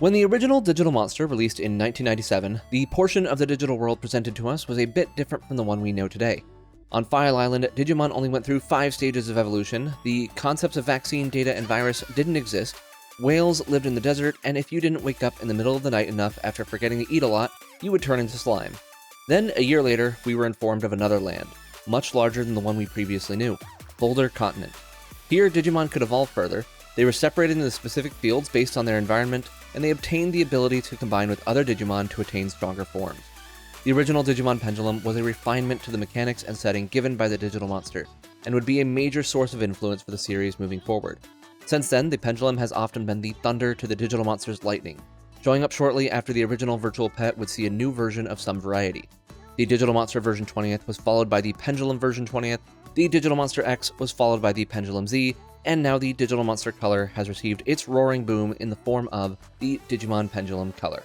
When the original Digital Monster released in 1997, the portion of the digital world presented to us was a bit different from the one we know today. On File Island, Digimon only went through 5 stages of evolution, the concepts of vaccine, data, and virus didn't exist, whales lived in the desert, and if you didn't wake up in the middle of the night enough after forgetting to eat a lot, you would turn into slime. Then, a year later, we were informed of another land, much larger than the one we previously knew, Boulder Continent. Here, Digimon could evolve further, they were separated into specific fields based on their environment, and they obtained the ability to combine with other Digimon to attain stronger forms. The original Digimon Pendulum was a refinement to the mechanics and setting given by the Digital Monster, and would be a major source of influence for the series moving forward. Since then, the Pendulum has often been the thunder to the Digital Monster's lightning, showing up shortly after the original virtual pet would see a new version of some variety. The Digital Monster version 20th was followed by the Pendulum version 20th, the Digital Monster X was followed by the Pendulum Z, and now the Digital Monster Color has received its roaring boom in the form of the Digimon Pendulum Color.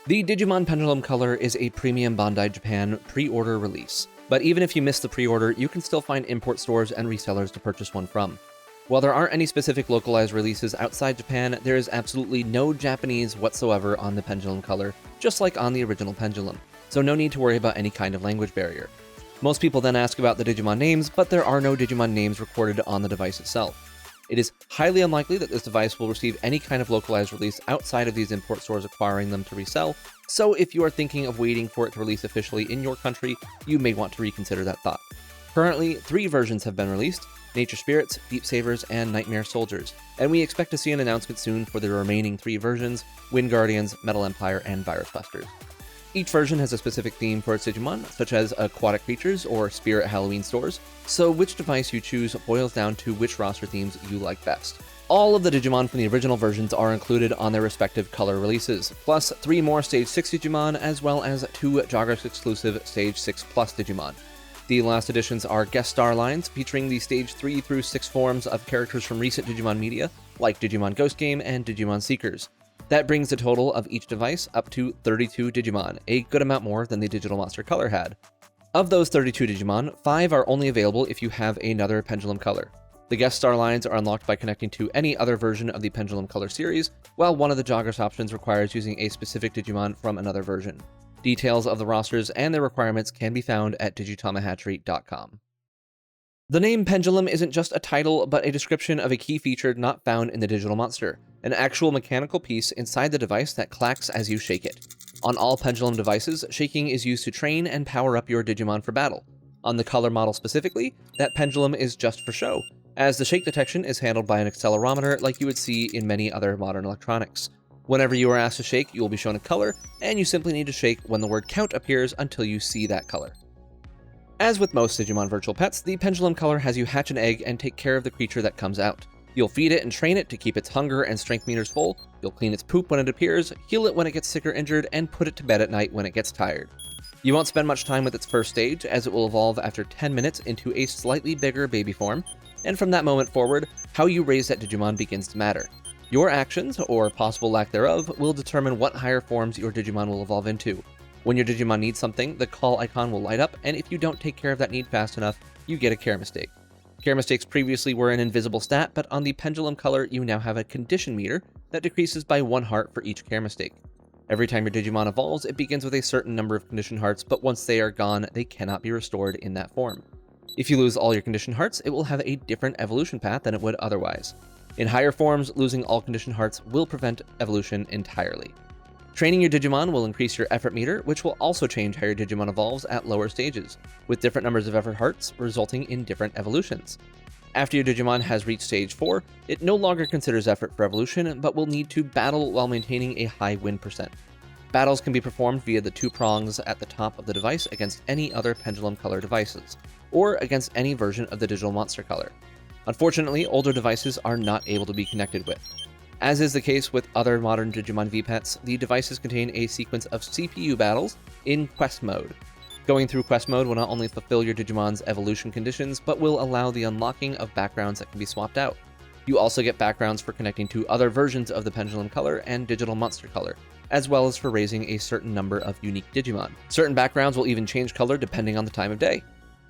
The Digimon Pendulum Color is a premium Bandai Japan pre-order release, but even if you missed the pre-order, you can still find import stores and resellers to purchase one from. While there aren't any specific localized releases outside Japan, there is absolutely no Japanese whatsoever on the Pendulum Color, just like on the original Pendulum, so no need to worry about any kind of language barrier. Most people then ask about the Digimon names, but there are no Digimon names recorded on the device itself. It is highly unlikely that this device will receive any kind of localized release outside of these import stores acquiring them to resell, so if you are thinking of waiting for it to release officially in your country, you may want to reconsider that thought. Currently, 3 versions have been released: Nature Spirits, Deep Savers, and Nightmare Soldiers, and we expect to see an announcement soon for the remaining 3 versions: Wind Guardians, Metal Empire, and Virus Busters. Each version has a specific theme for its Digimon, such as aquatic creatures or spirit Halloween stores, so which device you choose boils down to which roster themes you like best. All of the Digimon from the original versions are included on their respective color releases, plus 3 more Stage 6 Digimon, as well as 2 Joggers-exclusive Stage 6 Plus Digimon. The last additions are guest star lines featuring the Stage 3 through 6 forms of characters from recent Digimon media, like Digimon Ghost Game and Digimon Seekers. That brings the total of each device up to 32 Digimon, a good amount more than the Digital Monster Color had. Of those 32 Digimon, 5 are only available if you have another Pendulum Color. The guest star lines are unlocked by connecting to any other version of the Pendulum Color series, while one of the Joggers options requires using a specific Digimon from another version. Details of the rosters and their requirements can be found at digitamahatchery.com. The name Pendulum isn't just a title, but a description of a key feature not found in the Digital Monster, an actual mechanical piece inside the device that clacks as you shake it. On all Pendulum devices, shaking is used to train and power up your Digimon for battle. On the Color model specifically, that pendulum is just for show, as the shake detection is handled by an accelerometer like you would see in many other modern electronics. Whenever you are asked to shake, you will be shown a color, and you simply need to shake when the word count appears until you see that color. As with most Digimon virtual pets, the Pendulum Color has you hatch an egg and take care of the creature that comes out. You'll feed it and train it to keep its hunger and strength meters full, you'll clean its poop when it appears, heal it when it gets sick or injured, and put it to bed at night when it gets tired. You won't spend much time with its first stage, as it will evolve after 10 minutes into a slightly bigger baby form, and from that moment forward, how you raise that Digimon begins to matter. Your actions, or possible lack thereof, will determine what higher forms your Digimon will evolve into. When your Digimon needs something, the call icon will light up, and if you don't take care of that need fast enough, you get a care mistake. Care mistakes previously were an invisible stat, but on the Pendulum Color, you now have a condition meter that decreases by 1 heart for each care mistake. Every time your Digimon evolves, it begins with a certain number of condition hearts, but once they are gone, they cannot be restored in that form. If you lose all your condition hearts, it will have a different evolution path than it would otherwise. In higher forms, losing all condition hearts will prevent evolution entirely. Training your Digimon will increase your effort meter, which will also change how your Digimon evolves at lower stages, with different numbers of effort hearts resulting in different evolutions. After your Digimon has reached stage 4, it no longer considers effort for evolution, but will need to battle while maintaining a high win percent. Battles can be performed via the 2 prongs at the top of the device against any other Pendulum Color devices, or against any version of the Digital Monster Color. Unfortunately, older devices are not able to be connected with. As is the case with other modern Digimon V-Pets, the devices contain a sequence of CPU battles in Quest Mode. Going through Quest Mode will not only fulfill your Digimon's evolution conditions, but will allow the unlocking of backgrounds that can be swapped out. You also get backgrounds for connecting to other versions of the Pendulum Color and Digital Monster Color, as well as for raising a certain number of unique Digimon. Certain backgrounds will even change color depending on the time of day.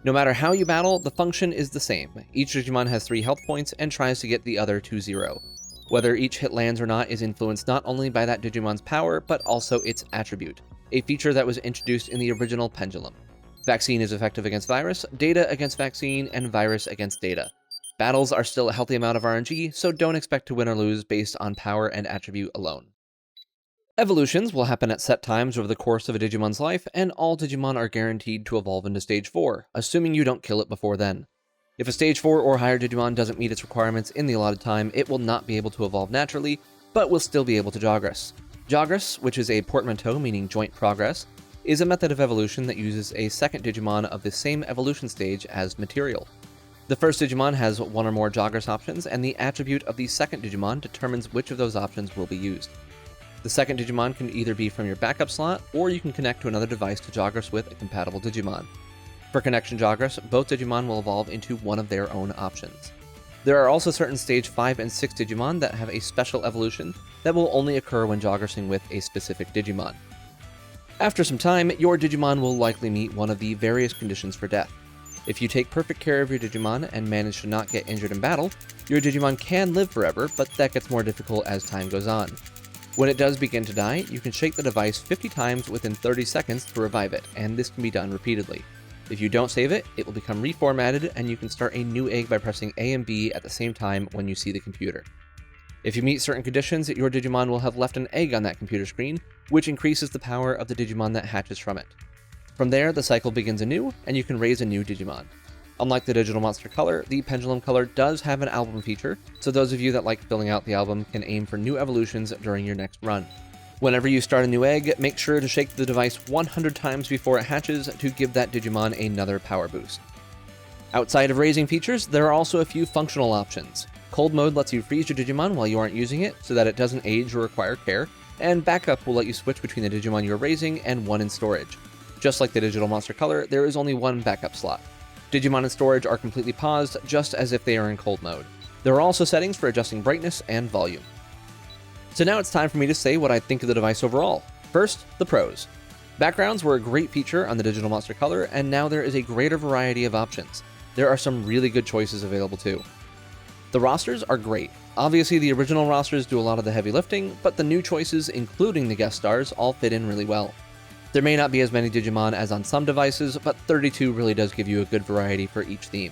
No matter how you battle, the function is the same. Each Digimon has 3 health points and tries to get the other to 0. Whether each hit lands or not is influenced not only by that Digimon's power, but also its attribute, a feature that was introduced in the original Pendulum. Vaccine is effective against virus, data against vaccine, and virus against data. Battles are still a healthy amount of RNG, so don't expect to win or lose based on power and attribute alone. Evolutions will happen at set times over the course of a Digimon's life, and all Digimon are guaranteed to evolve into Stage 4, assuming you don't kill it before then. If a Stage 4 or higher Digimon doesn't meet its requirements in the allotted time, it will not be able to evolve naturally, but will still be able to Jogress. Jogress, which is a portmanteau meaning joint progress, is a method of evolution that uses a second Digimon of the same evolution stage as material. The first Digimon has one or more Jogress options, and the attribute of the second Digimon determines which of those options will be used. The second Digimon can either be from your backup slot, or you can connect to another device to Jogress with a compatible Digimon. For connection Jogress, both Digimon will evolve into one of their own options. There are also certain Stage 5 and 6 Digimon that have a special evolution that will only occur when Jogressing with a specific Digimon. After some time, your Digimon will likely meet one of the various conditions for death. If you take perfect care of your Digimon and manage to not get injured in battle, your Digimon can live forever, but that gets more difficult as time goes on. When it does begin to die, you can shake the device 50 times within 30 seconds to revive it, and this can be done repeatedly. If you don't save it, it will become reformatted, and you can start a new egg by pressing A and B at the same time when you see the computer. If you meet certain conditions, your Digimon will have left an egg on that computer screen, which increases the power of the Digimon that hatches from it. From there, the cycle begins anew, and you can raise a new Digimon. Unlike the Digital Monster Color, the Pendulum Color does have an album feature, so those of you that like filling out the album can aim for new evolutions during your next run. Whenever you start a new egg, make sure to shake the device 100 times before it hatches to give that Digimon another power boost. Outside of raising features, there are also a few functional options. Cold mode lets you freeze your Digimon while you aren't using it so that it doesn't age or require care, and backup will let you switch between the Digimon you're raising and one in storage. Just like the Digital Monster Color, there is only one backup slot. Digimon in storage are completely paused, just as if they are in cold mode. There are also settings for adjusting brightness and volume. So now it's time for me to say what I think of the device overall. First, the pros. Backgrounds were a great feature on the Digital Monster Color, and now there is a greater variety of options. There are some really good choices available too. The rosters are great. Obviously the original rosters do a lot of the heavy lifting, but the new choices, including the guest stars, all fit in really well. There may not be as many Digimon as on some devices, but 32 really does give you a good variety for each theme.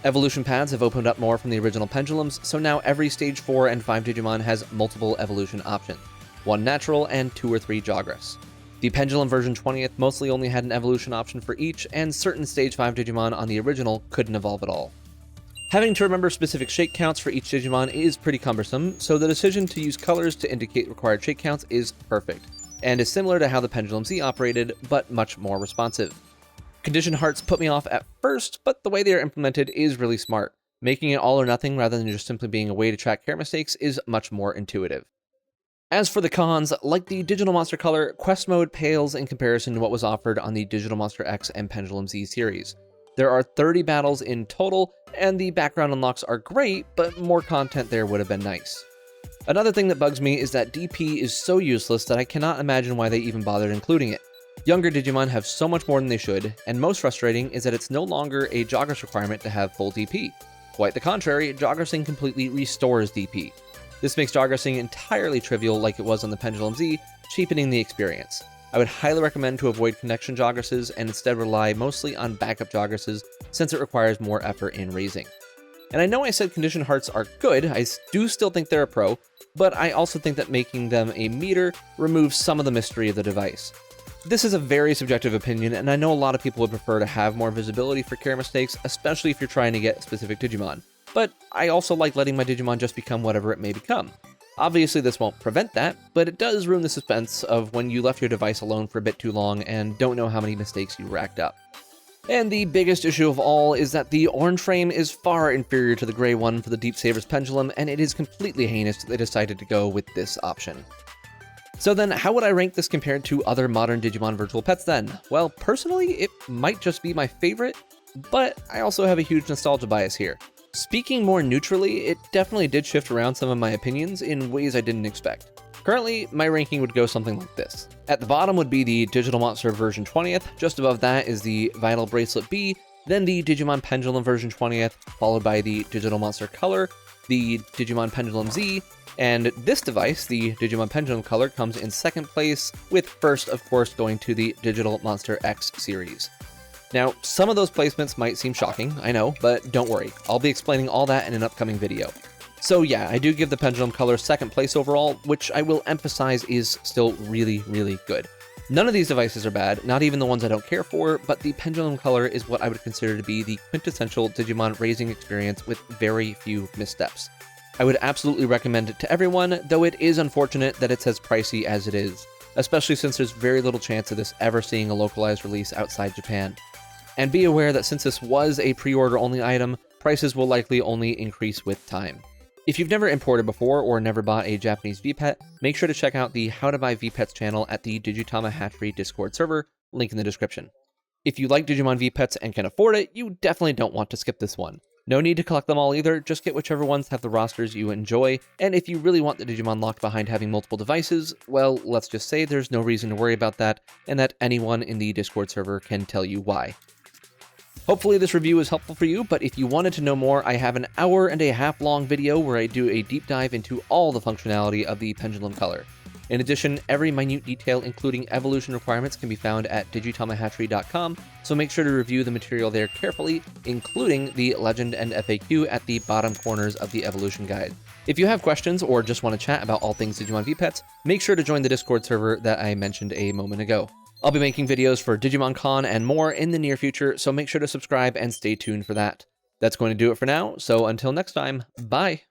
Evolution paths have opened up more from the original Pendulums, so now every Stage 4 and 5 Digimon has multiple evolution options, 1 natural and 2 or 3 Jogress. The Pendulum version 20th mostly only had an evolution option for each, and certain Stage 5 Digimon on the original couldn't evolve at all. Having to remember specific shake counts for each Digimon is pretty cumbersome, so the decision to use colors to indicate required shake counts is perfect, and is similar to how the Pendulum Z operated, but much more responsive. Condition hearts put me off at first, but the way they are implemented is really smart. Making it all or nothing rather than just simply being a way to track care mistakes is much more intuitive. As for the cons, like the Digital Monster Color, Quest Mode pales in comparison to what was offered on the Digital Monster X and Pendulum Z series. There are 30 battles in total, and the background unlocks are great, but more content there would have been nice. Another thing that bugs me is that DP is so useless that I cannot imagine why they even bothered including it. Younger Digimon have so much more than they should, and most frustrating is that it's no longer a Jogress requirement to have full DP. Quite the contrary, Jogressing completely restores DP. This makes Jogressing entirely trivial like it was on the Pendulum Z, cheapening the experience. I would highly recommend to avoid connection Jogresses and instead rely mostly on backup Jogresses since it requires more effort in raising. And I know I said condition hearts are good, I do still think they're a pro, but I also think that making them a meter removes some of the mystery of the device. This is a very subjective opinion, and I know a lot of people would prefer to have more visibility for care mistakes, especially if you're trying to get specific Digimon. But I also like letting my Digimon just become whatever it may become. Obviously this won't prevent that, but it does ruin the suspense of when you left your device alone for a bit too long and don't know how many mistakes you racked up. And the biggest issue of all is that the orange frame is far inferior to the gray one for the Deep Saber's Pendulum, and it is completely heinous that they decided to go with this option. So then, how would I rank this compared to other modern Digimon virtual pets then? Well, personally, it might just be my favorite, but I also have a huge nostalgia bias here. Speaking more neutrally, it definitely did shift around some of my opinions in ways I didn't expect. Currently, my ranking would go something like this. At the bottom would be the Digital Monster version 20th, just above that is the Vital Bracelet B, then the Digimon Pendulum version 20th, followed by the Digital Monster Color, the Digimon Pendulum Z, and this device, the Digimon Pendulum Color, comes in second place, with first, of course, going to the Digital Monster X series. Now, some of those placements might seem shocking, I know, but don't worry, I'll be explaining all that in an upcoming video. So yeah, I do give the Pendulum Color second place overall, which I will emphasize is still really, really good. None of these devices are bad, not even the ones I don't care for, but the Pendulum Color is what I would consider to be the quintessential Digimon raising experience with very few missteps. I would absolutely recommend it to everyone, though it is unfortunate that it's as pricey as it is, especially since there's very little chance of this ever seeing a localized release outside Japan. And be aware that since this was a pre-order only item, prices will likely only increase with time. If you've never imported before or never bought a Japanese VPET, make sure to check out the How to Buy VPETs channel at the Digitama Hatchery Discord server, link in the description. If you like Digimon VPETs and can afford it, you definitely don't want to skip this one. No need to collect them all either, just get whichever ones have the rosters you enjoy, and if you really want the Digimon locked behind having multiple devices, well, let's just say there's no reason to worry about that, and that anyone in the Discord server can tell you why. Hopefully this review is helpful for you, but if you wanted to know more, I have an hour-and-a-half long video where I do a deep dive into all the functionality of the Pendulum Color. In addition, every minute detail, including evolution requirements, can be found at digitamahatchery.com, so make sure to review the material there carefully, including the legend and FAQ at the bottom corners of the evolution guide. If you have questions or just want to chat about all things Digimon VPETs, make sure to join the Discord server that I mentioned a moment ago. I'll be making videos for Digimon Con and more in the near future, so make sure to subscribe and stay tuned for that. That's going to do it for now, so until next time, bye!